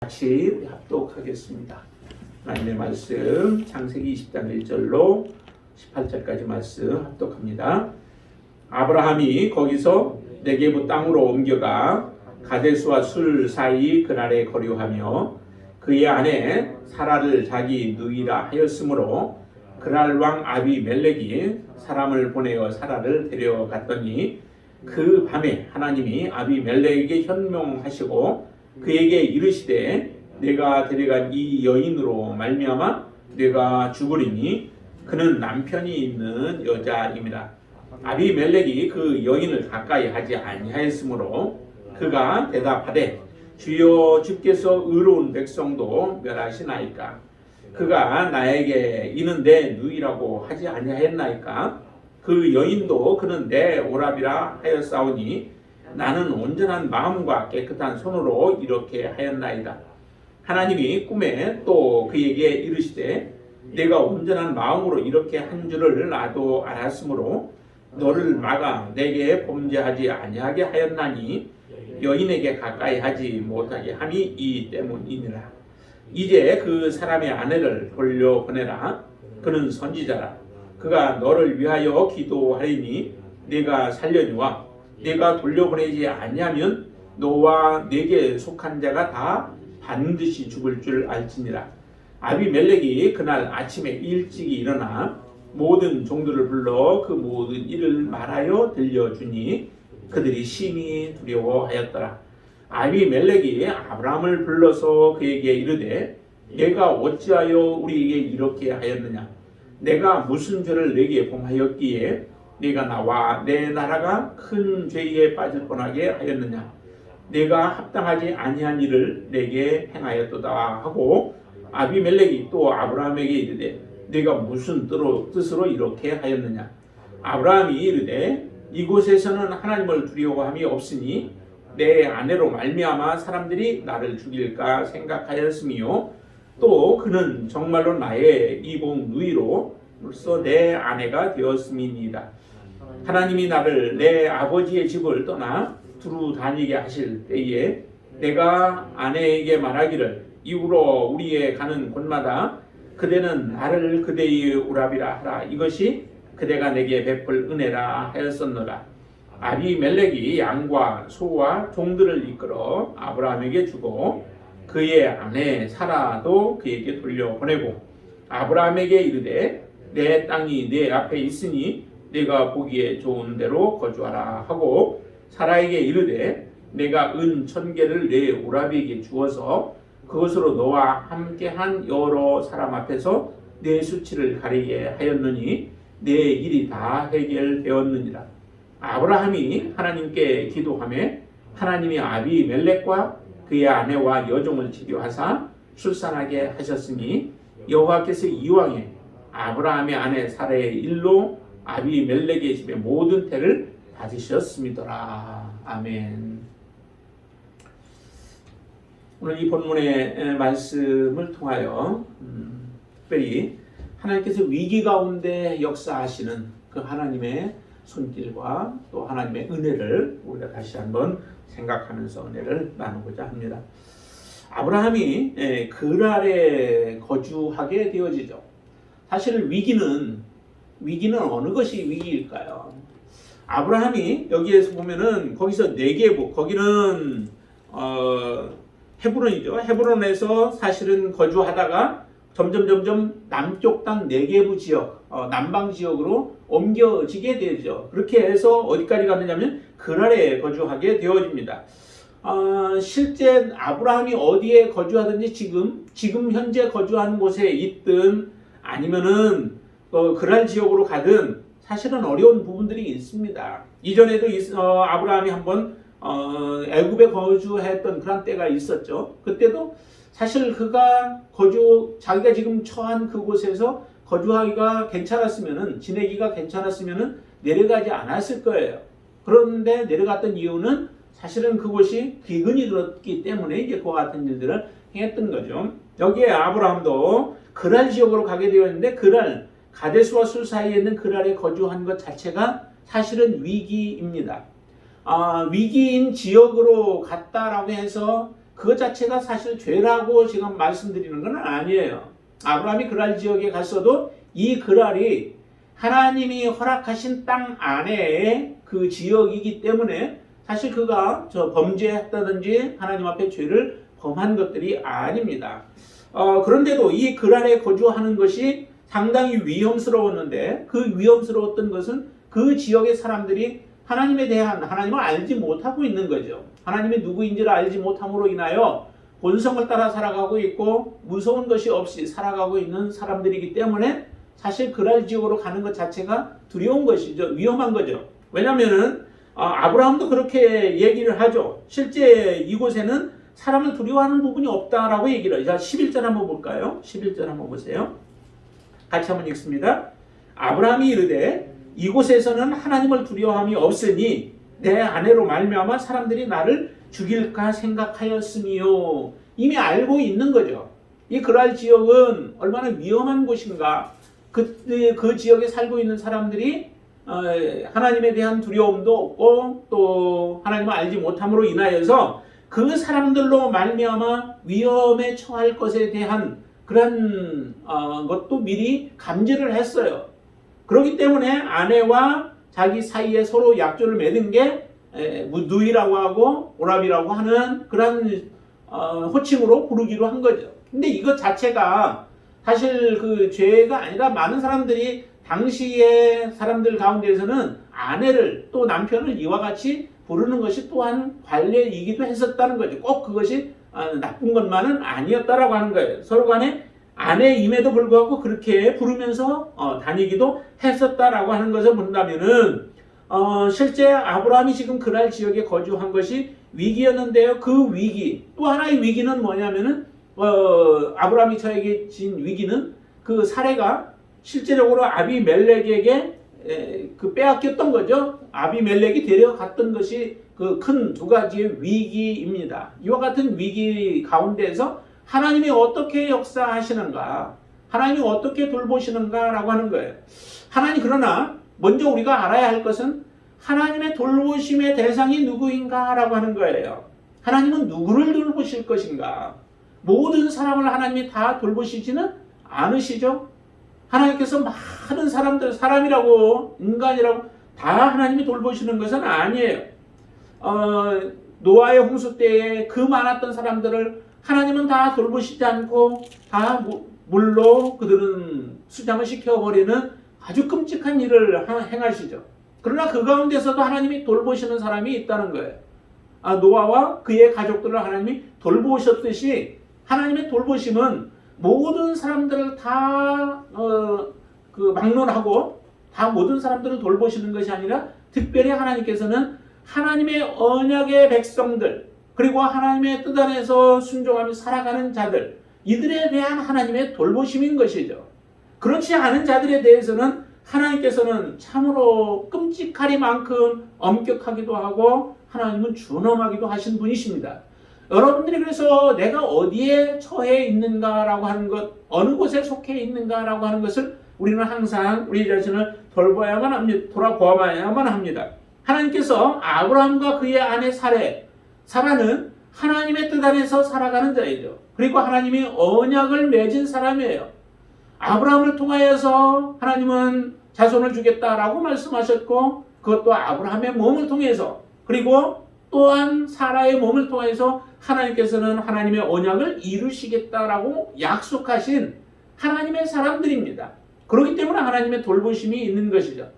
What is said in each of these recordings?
같이 우리 합독하겠습니다. 하나님의 말씀 창세기 20장 1절로 18절까지 말씀 합독합니다. 아브라함이 거기서 네게부 땅으로 옮겨가 가데스와 술 사이 그랄에 거류하며 그의 아내 사라를 자기 누이라 하였으므로 그랄 왕 아비멜렉이 사람을 보내어 사라를 데려갔더니 그 밤에 하나님이 아비멜렉에게 현명하시고 그에게 이르시되 내가 데려간 이 여인으로 말미암아 내가 죽으리니 그는 남편이 있는 여자입니다. 아비멜렉이 그 여인을 가까이 하지 아니하였으므로 그가 대답하되 주여 주께서 의로운 백성도 멸하시나이까 그가 나에게 이는 내 누이라고 하지 아니하였나이까 그 여인도 그는 내 오라비라 하였사오니 나는 온전한 마음과 깨끗한 손으로 이렇게 하였나이다. 하나님이 꿈에 또 그에게 이르시되 내가 온전한 마음으로 이렇게 한 줄을 나도 알았으므로 너를 막아 내게 범죄하지 아니하게 하였나니 여인에게 가까이 하지 못하게 함이 이 때문이니라. 이제 그 사람의 아내를 돌려보내라. 그는 선지자라. 그가 너를 위하여 기도하리니 네가 살려니와 네가 돌려보내지 아니하면 너와 네게 속한 자가 다 반드시 죽을 줄 알지니라. 아비멜렉이 그날 아침에 일찍이 일어나 모든 종들을 불러 그 모든 일을 말하여 들려주니 그들이 심히 두려워하였더라. 아비멜렉이 아브라함을 불러서 그에게 이르되 내가 어찌하여 우리에게 이렇게 하였느냐? 내가 무슨 죄를 내게 범하였기에 네가 나와 내 나라가 큰 죄에 빠질 뻔하게 하였느냐? 내가 합당하지 아니한 일을 내게 행하였도다 하고 아비멜렉이 또 아브라함에게 이르되 네가 무슨 뜻으로 이렇게 하였느냐? 아브라함이 이르되 이곳에서는 하나님을 두려워함이 없으니 내 아내로 말미암아 사람들이 나를 죽일까 생각하였으며 또 그는 정말로 나의 이복 누이로서 내 아내가 되었음이니이다. 하나님이 나를 내 아버지의 집을 떠나 두루 다니게 하실 때에 내가 아내에게 말하기를 이후로 우리의 가는 곳마다 그대는 나를 그대의 오라비라 하라. 이것이 그대가 내게 베풀 은혜라 하였었노라. 아비멜렉이 양과 소와 종들을 이끌어 아브라함에게 주고 그의 아내 사라도 그에게 돌려보내고 아브라함에게 이르되 내 땅이 내 앞에 있으니 네가 보기에 좋은 대로 거주하라 하고 사라에게 이르되 내가 은 1000개를 내 오라비에게 주어서 그것으로 너와 함께한 여러 사람 앞에서 내 수치를 가리게 하였느니 내 일이 다 해결되었느니라. 아브라함이 하나님께 기도하며 하나님이 아비멜렉과 그의 아내와 여종을 치료하사 출산하게 하셨으니 여호와께서 이왕에 아브라함의 아내 사라의 일로 아비멜렉의 집의 모든 태를 받으셨음이더라. 아멘. 오늘 이 본문의 말씀을 통하여 특별히 하나님께서 위기 가운데 역사하시는 그 하나님의 손길과 또 하나님의 은혜를 우리가 다시 한번 생각하면서 은혜를 나누고자 합니다. 아브라함이 그랄에 거주하게 되어지죠. 사실 위기는 어느 것이 위기일까요? 아브라함이 여기에서 보면은 거기서 네게부, 거기는 헤브론이죠. 헤브론에서 사실은 거주하다가 점점 남쪽 땅 네게부 지역, 남방 지역으로 옮겨지게 되죠. 그렇게 해서 어디까지 갔느냐면 그랄에 거주하게 되어집니다. 실제 아브라함이 어디에 거주하든지 지금 현재 거주하는 곳에 있든 아니면은 그랄 지역으로 가든 사실은 어려운 부분들이 있습니다. 이전에도 아브라함이 한번 애굽에 거주했던 그런 때가 있었죠. 그때도 사실 그가 자기가 지금 처한 그곳에서 거주하기가 괜찮았으면은, 지내기가 괜찮았으면은 내려가지 않았을 거예요. 그런데 내려갔던 이유는 사실은 그곳이 기근이 들었기 때문에 이제 그와 같은 일들을 행했던 거죠. 여기에 아브라함도 그랄 지역으로 가게 되었는데 가데스와 술 사이에 있는 그랄에 거주한 것 자체가 사실은 위기입니다. 위기인 지역으로 갔다라고 해서 그것 자체가 사실 죄라고 지금 말씀드리는 건 아니에요. 아브라함이 그랄 지역에 갔어도 이 그랄이 하나님이 허락하신 땅 안에 그 지역이기 때문에 사실 그가 범죄했다든지 하나님 앞에 죄를 범한 것들이 아닙니다. 그런데도 이 그랄에 거주하는 것이 상당히 위험스러웠는데 그 위험스러웠던 것은 그 지역의 사람들이 하나님에 대한 하나님을 알지 못하고 있는 거죠. 하나님이 누구인지를 알지 못함으로 인하여 본성을 따라 살아가고 있고 무서운 것이 없이 살아가고 있는 사람들이기 때문에 사실 그랄 지역으로 가는 것 자체가 두려운 것이죠. 위험한 거죠. 왜냐하면은 아브라함도 그렇게 얘기를 하죠. 실제 이곳에는 사람을 두려워하는 부분이 없다라고 얘기를 해요. 자, 11절 한번 볼까요? 11절 한번 보세요. 같이 한번 읽습니다. 아브라함이 이르되 이곳에서는 하나님을 두려워함이 없으니 내 아내로 말미암아 사람들이 나를 죽일까 생각하였으니요. 이미 알고 있는 거죠. 이 그랄 지역은 얼마나 위험한 곳인가. 그 지역에 살고 있는 사람들이 하나님에 대한 두려움도 없고 또 하나님을 알지 못함으로 인하여서 그 사람들로 말미암아 위험에 처할 것에 대한 그런 것도 미리 감지를 했어요. 그렇기 때문에 아내와 자기 사이에 서로 약조를 맺은 게 누이라고 하고 오랍이라고 하는 그런 호칭으로 부르기로 한 거죠. 근데 이것 자체가 사실 그 죄가 아니라 많은 사람들이 당시의 사람들 가운데에서는 아내를 또 남편을 이와 같이 부르는 것이 또한 관례이기도 했었다는 거죠. 꼭 그것이 나쁜 것만은 아니었다라고 하는 거예요. 서로 간에 아내임에도 불구하고 그렇게 부르면서 다니기도 했었다라고 하는 것을 본다면은 실제 아브라함이 지금 그랄 지역에 거주한 것이 위기였는데요. 그 위기 또 하나의 위기는 뭐냐면은 아브라함이 처해 진 위기는 그 사례가 실제적으로 아비멜렉에게 그 빼앗겼던 거죠. 아비멜렉이 데려갔던 것이 그 큰 두 가지의 위기입니다. 이와 같은 위기 가운데에서 하나님이 어떻게 역사하시는가, 하나님이 어떻게 돌보시는가라고 하는 거예요. 하나님 그러나 먼저 우리가 알아야 할 것은 하나님의 돌보심의 대상이 누구인가라고 하는 거예요. 하나님은 누구를 돌보실 것인가? 모든 사람을 하나님이 다 돌보시지는 않으시죠? 하나님께서 많은 사람들, 사람이라고 인간이라고 다 하나님이 돌보시는 것은 아니에요. 노아의 홍수 때에 그 많았던 사람들을 하나님은 다 돌보시지 않고 다 물로 그들은 수장을 시켜버리는 아주 끔찍한 일을 행하시죠. 그러나 그 가운데서도 하나님이 돌보시는 사람이 있다는 거예요. 노아와 그의 가족들을 하나님이 돌보셨듯이 하나님의 돌보심은 모든 사람들을 다 막론하고 다 모든 사람들을 돌보시는 것이 아니라 특별히 하나님께서는 하나님의 언약의 백성들 그리고 하나님의 뜻 안에서 순종하며 살아가는 자들 이들에 대한 하나님의 돌보심인 것이죠. 그렇지 않은 자들에 대해서는 하나님께서는 참으로 끔찍하리만큼 엄격하기도 하고 하나님은 준엄하기도 하신 분이십니다. 여러분들이 그래서 내가 어디에 처해 있는가라고 하는 것, 어느 곳에 속해 있는가라고 하는 것을 우리는 항상 우리 자신을 돌봐야만 합니다. 돌아보아야만 합니다. 하나님께서 아브라함과 그의 아내 사라는 하나님의 뜻 안에서 살아가는 자이죠. 그리고 하나님이 언약을 맺은 사람이에요. 아브라함을 통하여서 하나님은 자손을 주겠다라고 말씀하셨고 그것도 아브라함의 몸을 통해서 그리고 또한 사라의 몸을 통해서 하나님께서는 하나님의 언약을 이루시겠다라고 약속하신 하나님의 사람들입니다. 그렇기 때문에 하나님의 돌보심이 있는 것이죠.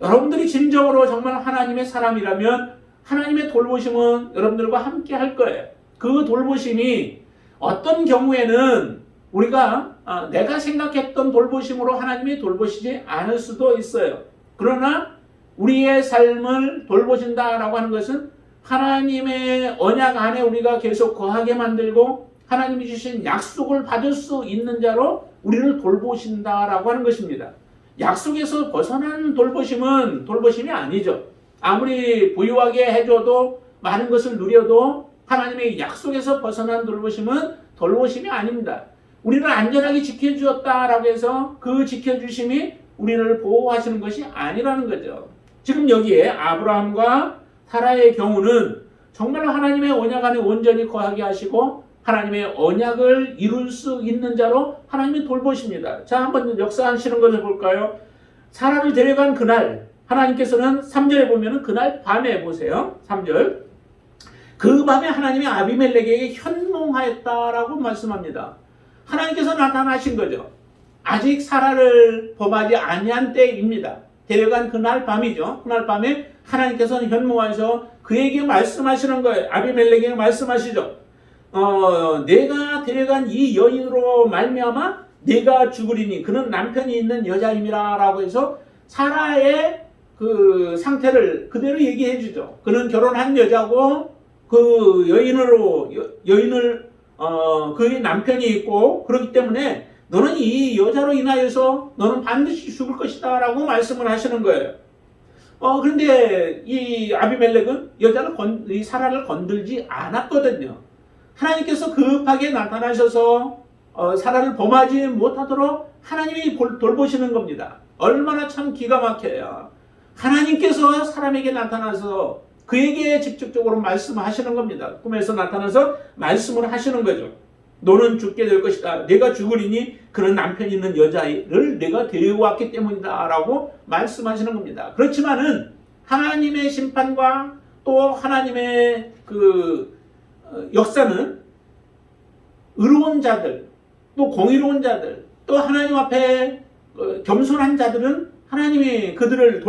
여러분들이 진정으로 정말 하나님의 사람이라면 하나님의 돌보심은 여러분들과 함께 할 거예요. 그 돌보심이 어떤 경우에는 우리가 내가 생각했던 돌보심으로 하나님이 돌보시지 않을 수도 있어요. 그러나 우리의 삶을 돌보신다라고 하는 것은 하나님의 언약 안에 우리가 계속 거하게 만들고 하나님이 주신 약속을 받을 수 있는 자로 우리를 돌보신다라고 하는 것입니다. 약속에서 벗어난 돌보심은 돌보심이 아니죠. 아무리 부유하게 해줘도 많은 것을 누려도 하나님의 약속에서 벗어난 돌보심은 돌보심이 아닙니다. 우리를 안전하게 지켜주었다라고 해서 그 지켜주심이 우리를 보호하시는 것이 아니라는 거죠. 지금 여기에 아브라함과 사라의 경우는 정말로 하나님의 언약 안에 온전히 거하게 하시고 하나님의 언약을 이룰 수 있는 자로 하나님이 돌보십니다. 자, 한번 역사하시는 것을 볼까요? 사라를 데려간 그날 하나님께서는 3절에 보면은 그날 밤에 보세요. 3절. 그 밤에 하나님이 아비멜렉에게 현몽하였다라고 말씀합니다. 하나님께서 나타나신 거죠. 아직 사라를 범하지 아니한 때입니다. 데려간 그날 밤이죠. 그날 밤에 하나님께서는 현몽하셔서 그에게 말씀하시는 거예요. 아비멜렉에게 말씀하시죠. 내가 데려간 이 여인으로 말미암아 내가 죽으리니 그는 남편이 있는 여자임이라 라고 해서 사라의 그 상태를 그대로 얘기해 주죠. 그는 결혼한 여자고 그 여인을 그의 남편이 있고 그렇기 때문에 너는 이 여자로 인하여서 너는 반드시 죽을 것이다 라고 말씀을 하시는 거예요. 그런데 이 아비멜렉은 이 사라를 건들지 않았거든요. 하나님께서 급하게 나타나셔서 사라를 범하지 못하도록 하나님이 돌보시는 겁니다. 얼마나 참 기가 막혀요. 하나님께서 사람에게 나타나서 그에게 직접적으로 말씀하시는 겁니다. 꿈에서 나타나서 말씀을 하시는 거죠. 너는 죽게 될 것이다. 내가 죽으리니 그는 남편이 있는 여자를 내가 데려왔기 때문이다 라고 말씀하시는 겁니다. 그렇지만은 하나님의 심판과 또 하나님의 그 역사는 의로운 자들 또 공의로운 자들 또 하나님 앞에 겸손한 자들은 하나님이 그들을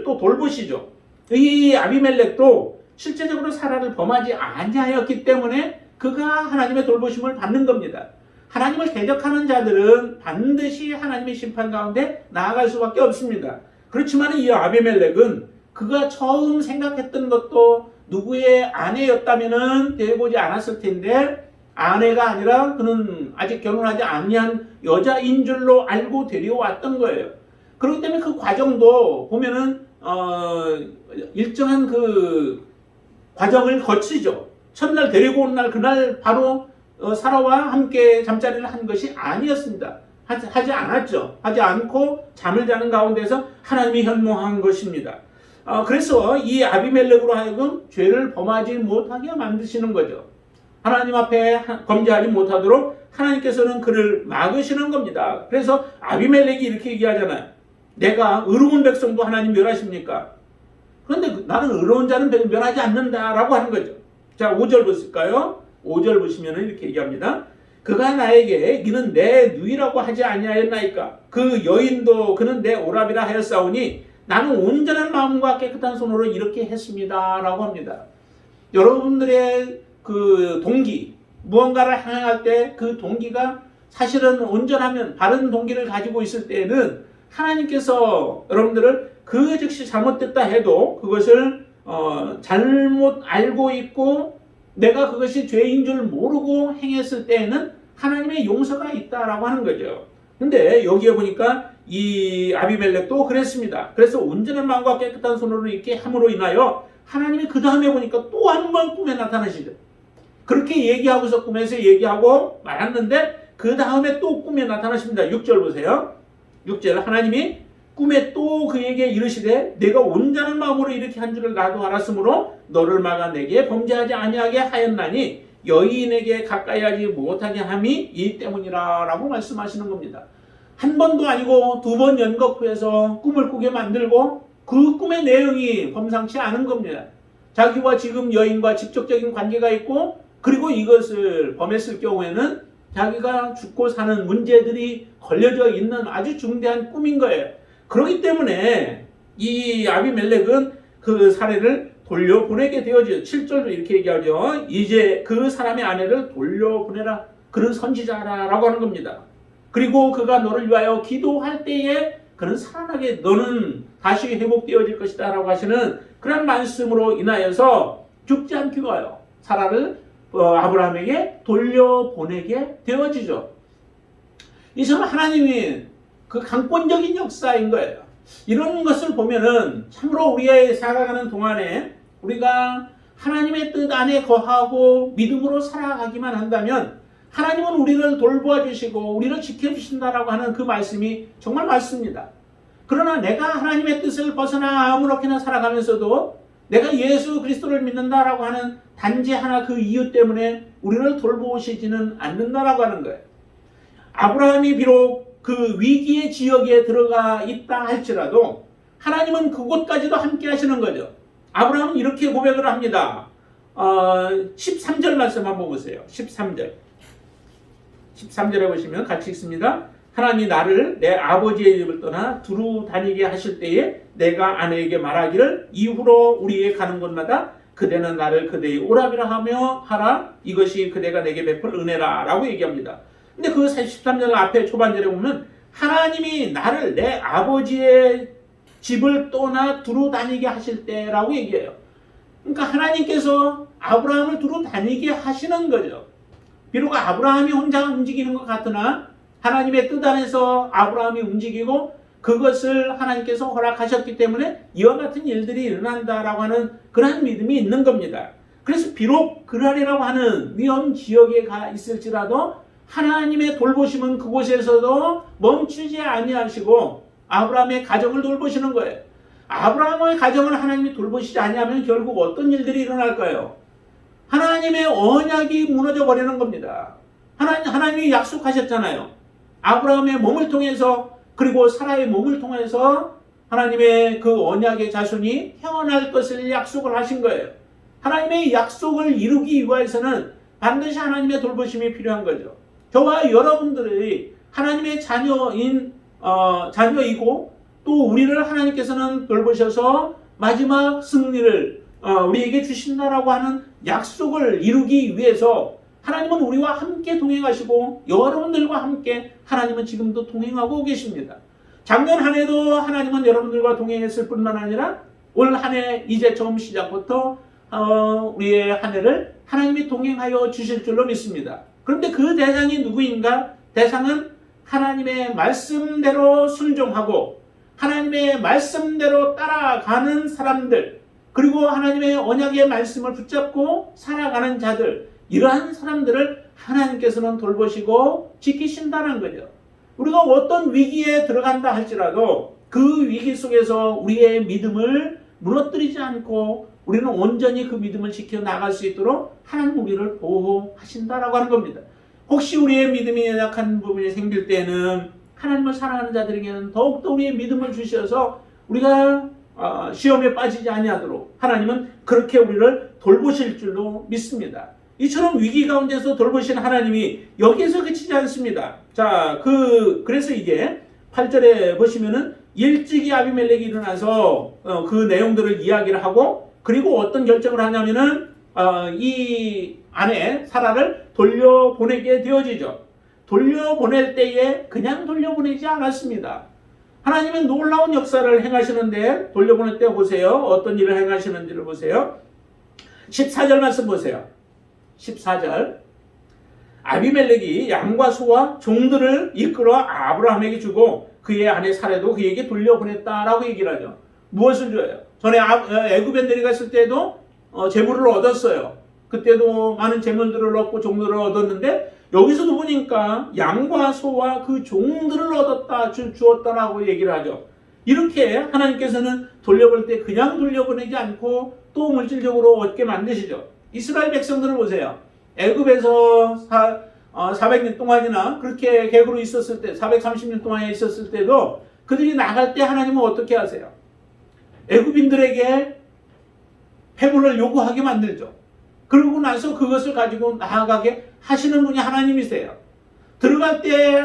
또 돌보시죠. 이 아비멜렉도 실제적으로 사라를 범하지 아니하였기 때문에 그가 하나님의 돌보심을 받는 겁니다. 하나님을 대적하는 자들은 반드시 하나님의 심판 가운데 나아갈 수밖에 없습니다. 그렇지만 이 아비멜렉은 그가 처음 생각했던 것도 누구의 아내였다면은 대보지 않았을 텐데 아내가 아니라 그는 아직 결혼하지 아니한 여자인 줄로 알고 데려왔던 거예요. 그렇기 때문에 그 과정도 보면은 일정한 그 과정을 거치죠. 첫날 데리고 온 날 그날 바로 사라와 함께 잠자리를 한 것이 아니었습니다. 하지 않았죠. 하지 않고 잠을 자는 가운데서 하나님이 현몽한 것입니다. 그래서 이 아비멜렉으로 하여금 죄를 범하지 못하게 만드시는 거죠. 하나님 앞에 범죄하지 못하도록 하나님께서는 그를 막으시는 겁니다. 그래서 아비멜렉이 이렇게 얘기하잖아요. 내가 의로운 백성도 하나님 멸하십니까? 그런데 나는 의로운 자는 멸하지 않는다라고 하는 거죠. 자, 5절 보실까요? 5절 보시면 이렇게 얘기합니다. 그가 나에게 너는 내 누이라고 하지 아니하였나이까? 그 여인도 그는 내 오랍이라 하였사오니 나는 온전한 마음과 깨끗한 손으로 이렇게 했습니다 라고 합니다. 여러분들의 그 동기, 무언가를 행할 때 그 동기가 사실은 온전하면 바른 동기를 가지고 있을 때에는 하나님께서 여러분들을 그 즉시 잘못됐다 해도 그것을 잘못 알고 있고 내가 그것이 죄인 줄 모르고 행했을 때에는 하나님의 용서가 있다라고 하는 거죠. 근데 여기에 보니까 이 아비멜렉도 그랬습니다. 그래서 온전한 마음과 깨끗한 손으로 이렇게 함으로 인하여 하나님이 그 다음에 보니까 또 한 번 꿈에 나타나시죠. 그렇게 얘기하고서 꿈에서 얘기하고 말았는데 그 다음에 또 꿈에 나타나십니다. 6절 보세요. 6절 하나님이 꿈에 또 그에게 이르시되 내가 온전한 마음으로 이렇게 한 줄을 나도 알았으므로 너를 막아 내게 범죄하지 아니하게 하였나니 여인에게 가까이 하지 못하게 함이 이 때문이라 라고 말씀하시는 겁니다. 한 번도 아니고 두 번 연거푸해서 꿈을 꾸게 만들고 그 꿈의 내용이 범상치 않은 겁니다. 자기와 지금 여인과 직접적인 관계가 있고 그리고 이것을 범했을 경우에는 자기가 죽고 사는 문제들이 걸려져 있는 아주 중대한 꿈인 거예요. 그렇기 때문에 이 아비멜렉은 그 사례를 돌려보내게 되어지죠. 7절도 이렇게 얘기하죠. 이제 그 사람의 아내를 돌려보내라. 그는 선지자라고 하는 겁니다. 그리고 그가 너를 위하여 기도할 때에 그는 살아나게 너는 다시 회복되어질 것이다 라고 하시는 그런 말씀으로 인하여서 죽지 않게 와요. 사라를 아브라함에게 돌려보내게 되어지죠. 이처럼 하나님이 그 강권적인 역사인 거예요. 이런 것을 보면은 참으로 우리의 살아가는 동안에 우리가 하나님의 뜻 안에 거하고 믿음으로 살아가기만 한다면 하나님은 우리를 돌보아 주시고 우리를 지켜주신다라고 하는 그 말씀이 정말 맞습니다. 그러나 내가 하나님의 뜻을 벗어나 아무렇게나 살아가면서도 내가 예수 그리스도를 믿는다라고 하는 단지 하나 그 이유 때문에 우리를 돌보시지는 않는다라고 하는 거예요. 아브라함이 비록 그 위기의 지역에 들어가 있다 할지라도 하나님은 그곳까지도 함께 하시는 거죠. 아브라함은 이렇게 고백을 합니다. 13절 말씀 한번 보세요. 13절. 13절에 보시면 같이 읽습니다. 하나님이 나를 내 아버지의 집을 떠나 두루 다니게 하실 때에 내가 아내에게 말하기를 이후로 우리의 가는 곳마다 그대는 나를 그대의 오라비라 하며 하라. 이것이 그대가 내게 베풀 은혜라 라고 얘기합니다. 근데 그 13절 앞에 초반절에 보면 하나님이 나를 내 아버지의 집을 떠나 두루 다니게 하실 때라고 얘기해요. 그러니까 하나님께서 아브라함을 두루 다니게 하시는 거죠. 비록 아브라함이 혼자 움직이는 것 같으나 하나님의 뜻 안에서 아브라함이 움직이고 그것을 하나님께서 허락하셨기 때문에 이와 같은 일들이 일어난다라고 하는 그러한 믿음이 있는 겁니다. 그래서 비록 그라리라고 하는 위험 지역에 가 있을지라도 하나님의 돌보심은 그곳에서도 멈추지 아니하시고 아브라함의 가정을 돌보시는 거예요. 아브라함의 가정을 하나님이 돌보시지 아니하면 결국 어떤 일들이 일어날까요? 하나님의 언약이 무너져 버리는 겁니다. 하나님이 약속하셨잖아요. 아브라함의 몸을 통해서 그리고 사라의 몸을 통해서 하나님의 그 언약의 자손이 태어날 것을 약속을 하신 거예요. 하나님의 약속을 이루기 위해서는 반드시 하나님의 돌보심이 필요한 거죠. 저와 여러분들이 하나님의 자녀이고 또 우리를 하나님께서는 돌보셔서 마지막 승리를 우리에게 주신다라고 하는 약속을 이루기 위해서 하나님은 우리와 함께 동행하시고 여러분들과 함께 하나님은 지금도 동행하고 계십니다. 작년 한 해도 하나님은 여러분들과 동행했을 뿐만 아니라 올 한 해 이제 처음 시작부터 우리의 한 해를 하나님이 동행하여 주실 줄로 믿습니다. 그런데 그 대상이 누구인가? 대상은 하나님의 말씀대로 순종하고 하나님의 말씀대로 따라가는 사람들, 그리고 하나님의 언약의 말씀을 붙잡고 살아가는 자들, 이러한 사람들을 하나님께서는 돌보시고 지키신다는 거죠. 우리가 어떤 위기에 들어간다 할지라도 그 위기 속에서 우리의 믿음을 무너뜨리지 않고 우리는 온전히 그 믿음을 지켜나갈 수 있도록 하나님 우리를 보호하신다라고 하는 겁니다. 혹시 우리의 믿음이 연약한 부분이 생길 때는 하나님을 사랑하는 자들에게는 더욱더 우리의 믿음을 주셔서 우리가 시험에 빠지지 아니하도록 하나님은 그렇게 우리를 돌보실 줄로 믿습니다. 이처럼 위기 가운데서 돌보신 하나님이 여기에서 그치지 않습니다. 자, 그래서 이게 8절에 보시면은 일찍이 아비멜렉이 일어나서 그 내용들을 이야기를 하고 그리고 어떤 결정을 하냐면은 이 아내 사라를 돌려보내게 되어지죠. 돌려보낼 때에 그냥 돌려보내지 않았습니다. 하나님은 놀라운 역사를 행하시는데 돌려보낼 때 보세요. 어떤 일을 행하시는지를 보세요. 14절 말씀 보세요. 14절. 아비멜렉이 양과 소와 종들을 이끌어 아브라함에게 주고 그의 아내 사라도 그에게 돌려보냈다라고 얘기를 하죠. 무엇을 줘요? 전에 애굽에 내려갔을 때도 재물을 얻었어요. 그때도 많은 재물들을 얻고 종들을 얻었는데 여기서도 보니까 양과 소와 그 종들을 얻었다, 주었다라고 얘기를 하죠. 이렇게 하나님께서는 돌려볼 때 그냥 돌려보내지 않고 또 물질적으로 얻게 만드시죠. 이스라엘 백성들을 보세요. 애굽에서 400년 동안이나 그렇게 객으로 있었을 때 430년 동안 있었을 때도 그들이 나갈 때 하나님은 어떻게 하세요? 애굽인들에게 회물을 요구하게 만들죠. 그러고 나서 그것을 가지고 나아가게 하시는 분이 하나님이세요. 들어갈 때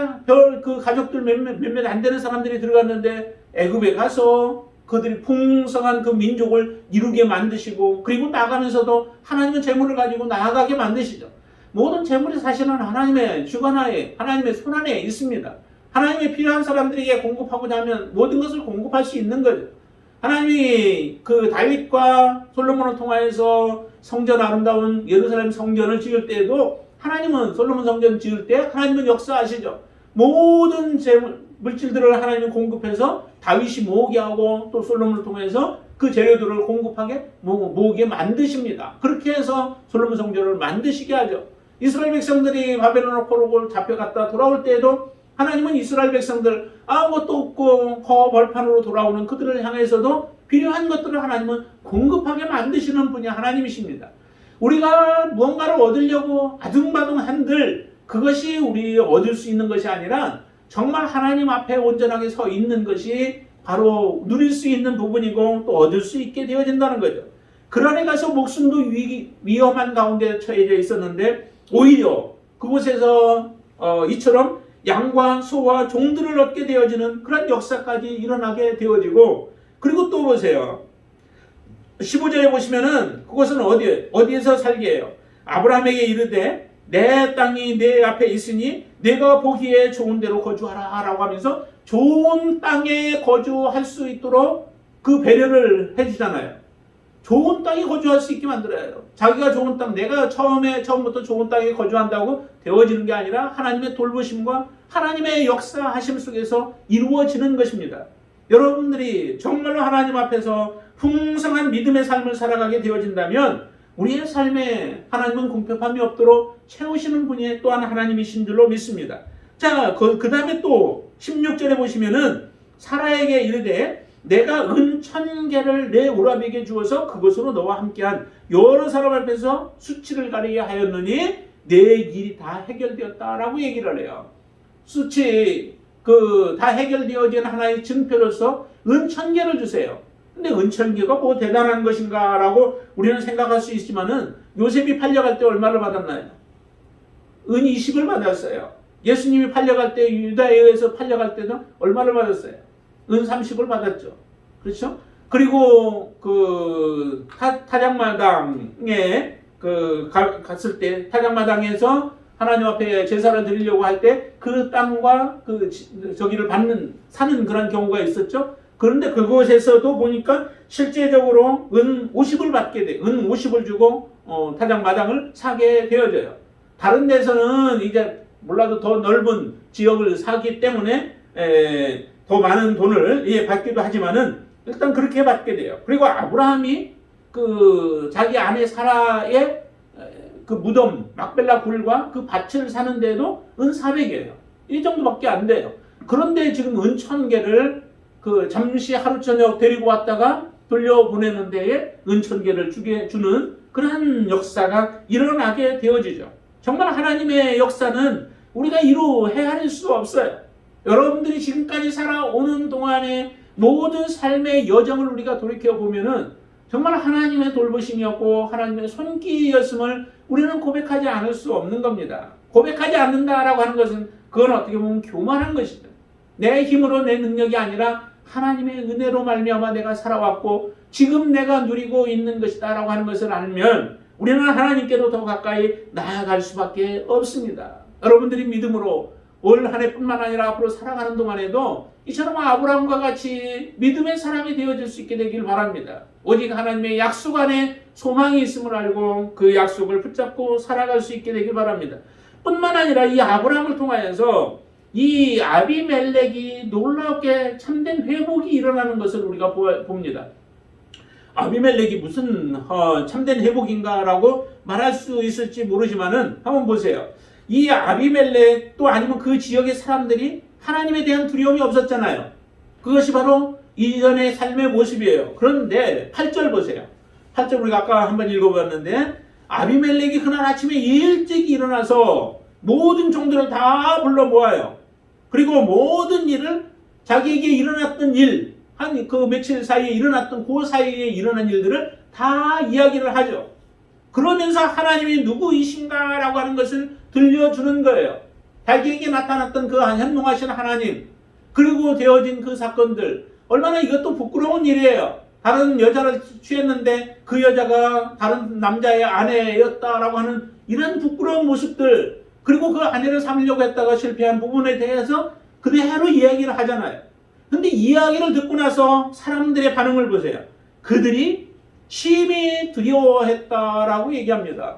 그 가족들 몇몇 안 되는 사람들이 들어갔는데 애굽에 가서 그들이 풍성한 그 민족을 이루게 만드시고 그리고 나가면서도 하나님은 재물을 가지고 나아가게 만드시죠. 모든 재물이 사실은 하나님의 주관하에 하나님의 손안에 있습니다. 하나님의 필요한 사람들에게 공급하고자 하면 모든 것을 공급할 수 있는 거죠. 하나님이 그 다윗과 솔로몬을 통하여서 성전 아름다운 예루살렘 성전을 지을 때에도 하나님은 솔로몬 성전 지을 때 하나님은 역사하시죠. 모든 물질들을 하나님은 공급해서 다윗이 모으게 하고 또 솔로몬을 통해서 그 재료들을 공급하게 모으게 만드십니다. 그렇게 해서 솔로몬 성전을 만드시게 하죠. 이스라엘 백성들이 바벨론 포로로 잡혀갔다 돌아올 때에도 하나님은 이스라엘 백성들 아무것도 없고 허벌판으로 돌아오는 그들을 향해서도 필요한 것들을 하나님은 공급하게 만드시는 분이 하나님이십니다. 우리가 무언가를 얻으려고 아둥바둥 한들 그것이 우리 얻을 수 있는 것이 아니라 정말 하나님 앞에 온전하게 서 있는 것이 바로 누릴 수 있는 부분이고 또 얻을 수 있게 되어진다는 거죠. 그런에 가서 목숨도 위험한 가운데 처해져 있었는데 오히려 그곳에서 이처럼 양과 소와 종들을 얻게 되어지는 그런 역사까지 일어나게 되어지고, 그리고 또 보세요. 15절에 보시면은 그것은 어디에서 살게 해요? 아브라함에게 이르되 내 땅이 내 앞에 있으니 내가 보기에 좋은 데로 거주하라 라고 하면서 좋은 땅에 거주할 수 있도록 그 배려를 해주잖아요. 좋은 땅에 거주할 수 있게 만들어요. 자기가 좋은 땅, 내가 처음부터 좋은 땅에 거주한다고 되어지는 게 아니라 하나님의 돌보심과 하나님의 역사하심 속에서 이루어지는 것입니다. 여러분들이 정말로 하나님 앞에서 풍성한 믿음의 삶을 살아가게 되어진다면 우리의 삶에 하나님은 궁핍함이 없도록 채우시는 분이 또한 하나님이신 줄로 믿습니다. 자, 그 다음에 또 16절에 보시면은 사라에게 이르되 내가 은 1000개를 내 오라비에게 주어서 그것으로 너와 함께한 여러 사람 앞에서 수치를 가리게 하였느니 내 일이 다 해결되었다라고 얘기를 해요. 수치 다 해결되어진 하나의 증표로서 은 1000개를 주세요. 근데 은 1000개가 뭐 대단한 것인가 라고 우리는 생각할 수 있지만은 요셉이 팔려갈 때 얼마를 받았나요? 은 20을 받았어요. 예수님이 팔려갈 때 유다에 의해서 팔려갈 때는 얼마를 받았어요? 은 30을 받았죠. 그렇죠? 그리고 그 타작마당에 갔을 때 타작마당에서 하나님 앞에 제사를 드리려고 할 때 그 땅과 저기를 사는 그런 경우가 있었죠. 그런데 그곳에서도 보니까 실제적으로 은 50을 받게 돼. 은 50을 주고 타작마당을 사게 되어져요. 다른 데서는 이제 몰라도 더 넓은 지역을 사기 때문에 더 많은 돈을 받기도 하지만은 일단 그렇게 받게 돼요. 그리고 아브라함이 자기 아내 사라의 그 무덤 막벨라 굴과 그 밭을 사는데도 은 400이에요. 이 정도밖에 안 돼요. 그런데 지금 은 1000개를 잠시 하루 저녁 데리고 왔다가 돌려보내는 데에 은 1000개를 주는 그러한 역사가 일어나게 되어지죠. 정말 하나님의 역사는 우리가 이루 헤아릴 수가 없어요. 여러분들이 지금까지 살아오는 동안에 모든 삶의 여정을 우리가 돌이켜보면은 정말 하나님의 돌보심이었고 하나님의 손길이었음을 우리는 고백하지 않을 수 없는 겁니다. 고백하지 않는다라고 하는 것은 그건 어떻게 보면 교만한 것이죠. 내 힘으로 내 능력이 아니라 하나님의 은혜로 말미암아 내가 살아왔고 지금 내가 누리고 있는 것이다 라고 하는 것을 알면 우리는 하나님께로 더 가까이 나아갈 수밖에 없습니다. 여러분들이 믿음으로 올 한 해뿐만 아니라 앞으로 살아가는 동안에도 이처럼 아브라함과 같이 믿음의 사람이 되어질 수 있게 되길 바랍니다. 오직 하나님의 약속 안에 소망이 있음을 알고 그 약속을 붙잡고 살아갈 수 있게 되길 바랍니다. 뿐만 아니라 이 아브라함을 통하여서 이 아비멜렉이 놀랍게 참된 회복이 일어나는 것을 우리가 봅니다. 아비멜렉이 무슨 참된 회복인가라고 말할 수 있을지 모르지만은 한번 보세요. 이 아비멜렉 또 아니면 그 지역의 사람들이 하나님에 대한 두려움이 없었잖아요. 그것이 바로 이전의 삶의 모습이에요. 그런데 8절 보세요. 8절 우리가 아까 한번 읽어봤는데 아비멜렉이 그날 아침에 일찍 일어나서 모든 종들을 다 불러 모아요. 그리고 모든 일을 자기에게 일어났던 일, 한 그 며칠 사이에 일어났던 그 사이에 일어난 일들을 다 이야기를 하죠. 그러면서 하나님이 누구이신가라고 하는 것을 들려주는 거예요. 자기에게 나타났던 그 현몽하신 하나님, 그리고 되어진 그 사건들, 얼마나 이것도 부끄러운 일이에요. 다른 여자를 취했는데 그 여자가 다른 남자의 아내였다라고 하는 이런 부끄러운 모습들, 그리고 그 아내를 삼으려고 했다가 실패한 부분에 대해서 그대로 이야기를 하잖아요. 근데 이야기를 듣고 나서 사람들의 반응을 보세요. 그들이 심히 두려워했다라고 얘기합니다.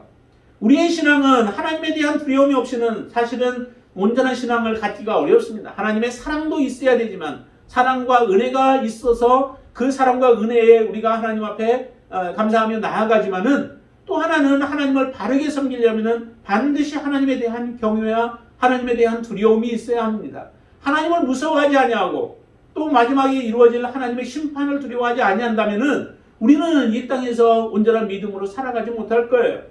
우리의 신앙은 하나님에 대한 두려움이 없이는 사실은 온전한 신앙을 갖기가 어렵습니다. 하나님의 사랑도 있어야 되지만 사랑과 은혜가 있어서 그 사랑과 은혜에 우리가 하나님 앞에 감사하며 나아가지만은 또 하나는 하나님을 바르게 섬기려면 반드시 하나님에 대한 경외와 하나님에 대한 두려움이 있어야 합니다. 하나님을 무서워하지 아니하고 또 마지막에 이루어질 하나님의 심판을 두려워하지 아니한다면은 우리는 이 땅에서 온전한 믿음으로 살아가지 못할 거예요.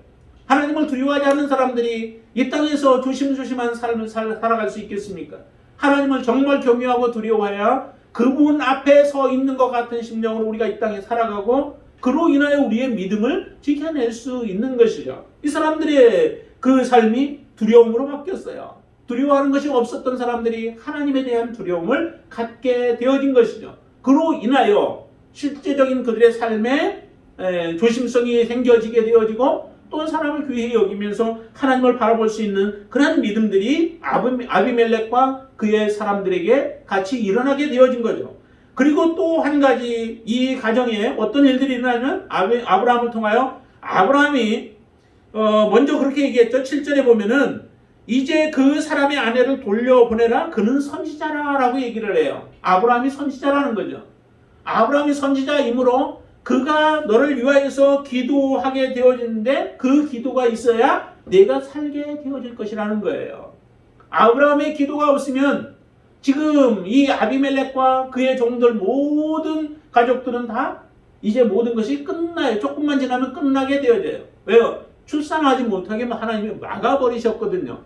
하나님을 두려워하지 않는 사람들이 이 땅에서 조심조심한 삶을 살아갈 수 있겠습니까? 하나님을 정말 경외하고 두려워해야 그분 앞에 서 있는 것 같은 심령으로 우리가 이 땅에 살아가고 그로 인하여 우리의 믿음을 지켜낼 수 있는 것이죠. 이 사람들의 그 삶이 두려움으로 바뀌었어요. 두려워하는 것이 없었던 사람들이 하나님에 대한 두려움을 갖게 되어진 것이죠. 그로 인하여 실제적인 그들의 삶에 조심성이 생겨지게 되어지고 또 사람을 귀히 여기면서 하나님을 바라볼 수 있는 그런 믿음들이 아비멜렉과 그의 사람들에게 같이 일어나게 되어진 거죠. 그리고 또 한 가지 이 가정에 어떤 일들이 일어나면 아브라함을 통하여 아브라함이 먼저 그렇게 얘기했죠. 7절에 보면은 이제 그 사람의 아내를 돌려보내라. 그는 선지자라라고 얘기를 해요. 아브라함이 선지자라는 거죠. 아브라함이 선지자이므로 그가 너를 위하여서 기도하게 되어지는데 그 기도가 있어야 내가 살게 되어질 것이라는 거예요. 아브라함의 기도가 없으면 지금 이 아비멜렉과 그의 종들 모든 가족들은 다 이제 모든 것이 끝나요. 조금만 지나면 끝나게 되어져요. 왜요? 출산하지 못하게 하나님이 막아버리셨거든요.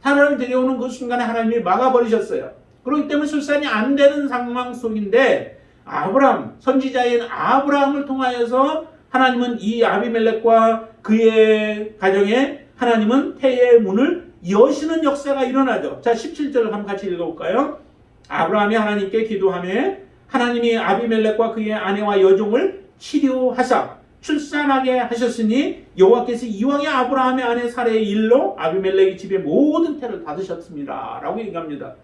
사라를 데려오는 그 순간에 하나님이 막아버리셨어요. 그렇기 때문에 출산이 안 되는 상황 속인데 아브라함, 선지자인 아브라함을 통하여서 하나님은 이 아비멜렉과 그의 가정에 하나님은 태의 문을 여시는 역사가 일어나죠. 자, 17절을 한번 같이 읽어볼까요? 아브라함이 하나님께 기도하며 하나님이 아비멜렉과 그의 아내와 여종을 치료하사 출산하게 하셨으니 여호와께서 이왕의 아브라함의 아내 사레의 일로 아비멜렉의 집에 모든 태를 닫으셨습니다. 라고 얘기합니다.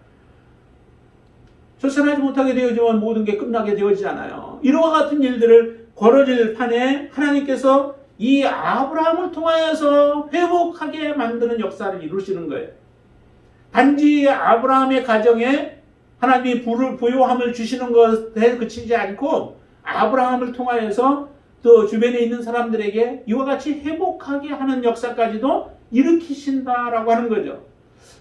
출산하지 못하게 되어지면 모든 게 끝나게 되어지잖아요. 이와 같은 일들을 벌어질 판에 하나님께서 이 아브라함을 통하여서 회복하게 만드는 역사를 이루시는 거예요. 단지 아브라함의 가정에 하나님이 부요함을 주시는 것에 그치지 않고 아브라함을 통하여서 또 주변에 있는 사람들에게 이와 같이 회복하게 하는 역사까지도 일으키신다라고 하는 거죠.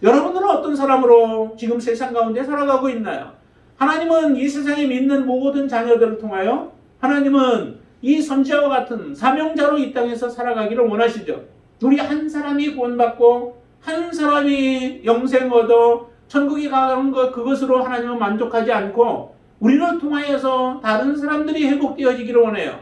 여러분들은 어떤 사람으로 지금 세상 가운데 살아가고 있나요? 하나님은 이 세상에 믿는 모든 자녀들을 통하여 하나님은 이 선지자와 같은 사명자로 이 땅에서 살아가기를 원하시죠. 우리 한 사람이 구원받고 한 사람이 영생 얻어 천국에 가는 것 그것으로 하나님은 만족하지 않고 우리를 통하여서 다른 사람들이 회복되어지기를 원해요.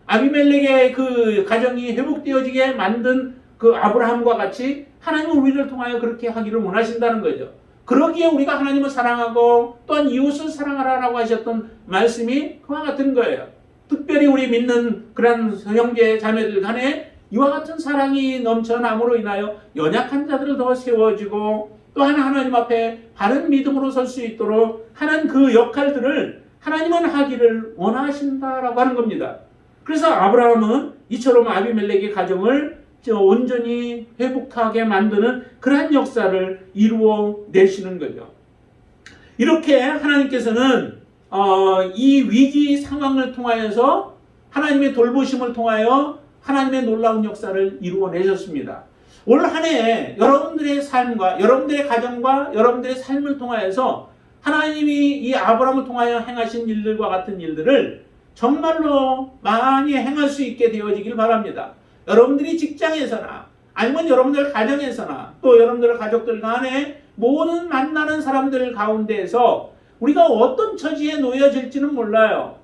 아비멜렉의 그 가정이 회복되어지게 만든 그 아브라함과 같이 하나님은 우리를 통하여 그렇게 하기를 원하신다는 거죠. 그러기에 우리가 하나님을 사랑하고 또한 이웃을 사랑하라고 하셨던 말씀이 그와 같은 거예요. 특별히 우리 믿는 그런 형제 자매들 간에 이와 같은 사랑이 넘쳐남으로 인하여 연약한 자들을 더 세워주고 또한 하나님 앞에 바른 믿음으로 설 수 있도록 하는 그 역할들을 하나님은 하기를 원하신다라고 하는 겁니다. 그래서 아브라함은 이처럼 아비멜렉의 가정을 온전히 회복하게 만드는 그러한 역사를 이루어 내시는 거죠. 이렇게 하나님께서는 이 위기 상황을 통하여서 하나님의 돌보심을 통하여 하나님의 놀라운 역사를 이루어 내셨습니다. 올 한 해 여러분들의 삶과 여러분들의 가정과 여러분들의 삶을 통하여서 하나님이 이 아브라함을 통하여 행하신 일들과 같은 일들을 정말로 많이 행할 수 있게 되어지길 바랍니다. 여러분들이 직장에서나 아니면 여러분들 가정에서나 또 여러분들 가족들 간에 모든 만나는 사람들 가운데에서 우리가 어떤 처지에 놓여질지는 몰라요.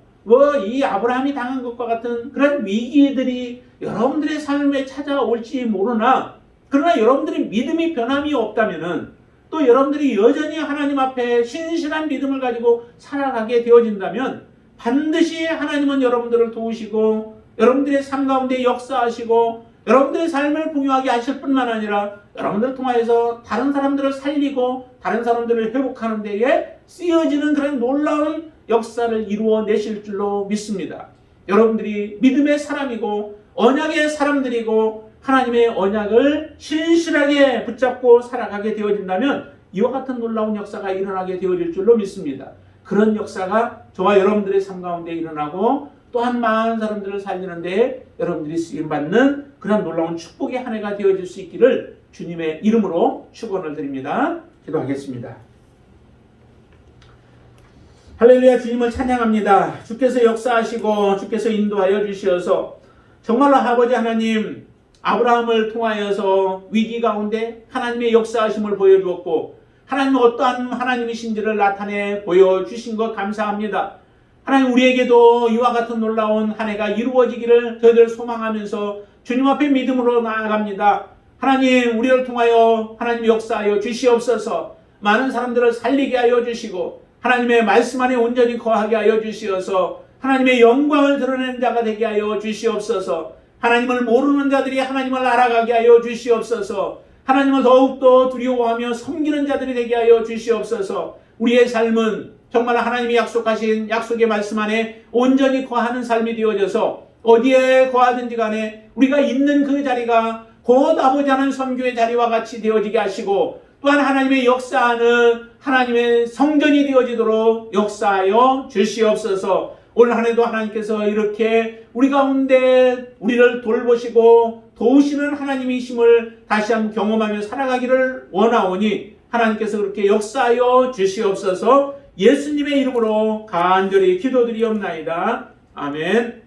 이 아브라함이 당한 것과 같은 그런 위기들이 여러분들의 삶에 찾아올지 모르나 그러나 여러분들의 믿음이 변함이 없다면은 또 여러분들이 여전히 하나님 앞에 신실한 믿음을 가지고 살아가게 되어진다면 반드시 하나님은 여러분들을 도우시고 여러분들의 삶 가운데 역사하시고 여러분들의 삶을 풍요하게 하실 뿐만 아니라 여러분들을 통하여서 다른 사람들을 살리고 다른 사람들을 회복하는 데에 쓰여지는 그런 놀라운 역사를 이루어 내실 줄로 믿습니다. 여러분들이 믿음의 사람이고 언약의 사람들이고 하나님의 언약을 신실하게 붙잡고 살아가게 되어진다면 이와 같은 놀라운 역사가 일어나게 되어질 줄로 믿습니다. 그런 역사가 저와 여러분들의 삶 가운데 일어나고 또한 많은 사람들을 살리는 데에 여러분들이 쓰임받는 그런 놀라운 축복의 한 해가 되어질 수 있기를 주님의 이름으로 축원을 드립니다. 기도하겠습니다. 할렐루야. 주님을 찬양합니다. 주께서 역사하시고 주께서 인도하여 주시어서 정말로 아버지 하나님 아브라함을 통하여서 위기 가운데 하나님의 역사하심을 보여주었고 하나님은 어떠한 하나님이신지를 나타내 보여주신 것 감사합니다. 하나님 우리에게도 이와 같은 놀라운 한 해가 이루어지기를 저희들 소망하면서 주님 앞에 믿음으로 나아갑니다. 하나님 우리를 통하여 하나님 역사하여 주시옵소서. 많은 사람들을 살리게 하여 주시고 하나님의 말씀 안에 온전히 거하게 하여 주시어서 하나님의 영광을 드러내는 자가 되게 하여 주시옵소서. 하나님을 모르는 자들이 하나님을 알아가게 하여 주시옵소서. 하나님을 더욱더 두려워하며 섬기는 자들이 되게 하여 주시옵소서. 우리의 삶은 정말 하나님이 약속하신 약속의 말씀 안에 온전히 거하는 삶이 되어져서 어디에 거하든지 간에 우리가 있는 그 자리가 곧 아버지 하나님 선교의 자리와 같이 되어지게 하시고 또한 하나님의 역사하는 하나님의 성전이 되어지도록 역사하여 주시옵소서. 올 한 해도 하나님께서 이렇게 우리 가운데 우리를 돌보시고 도우시는 하나님이심을 다시 한번 경험하며 살아가기를 원하오니 하나님께서 그렇게 역사하여 주시옵소서. 예수님의 이름으로 간절히 기도드리옵나이다. 아멘.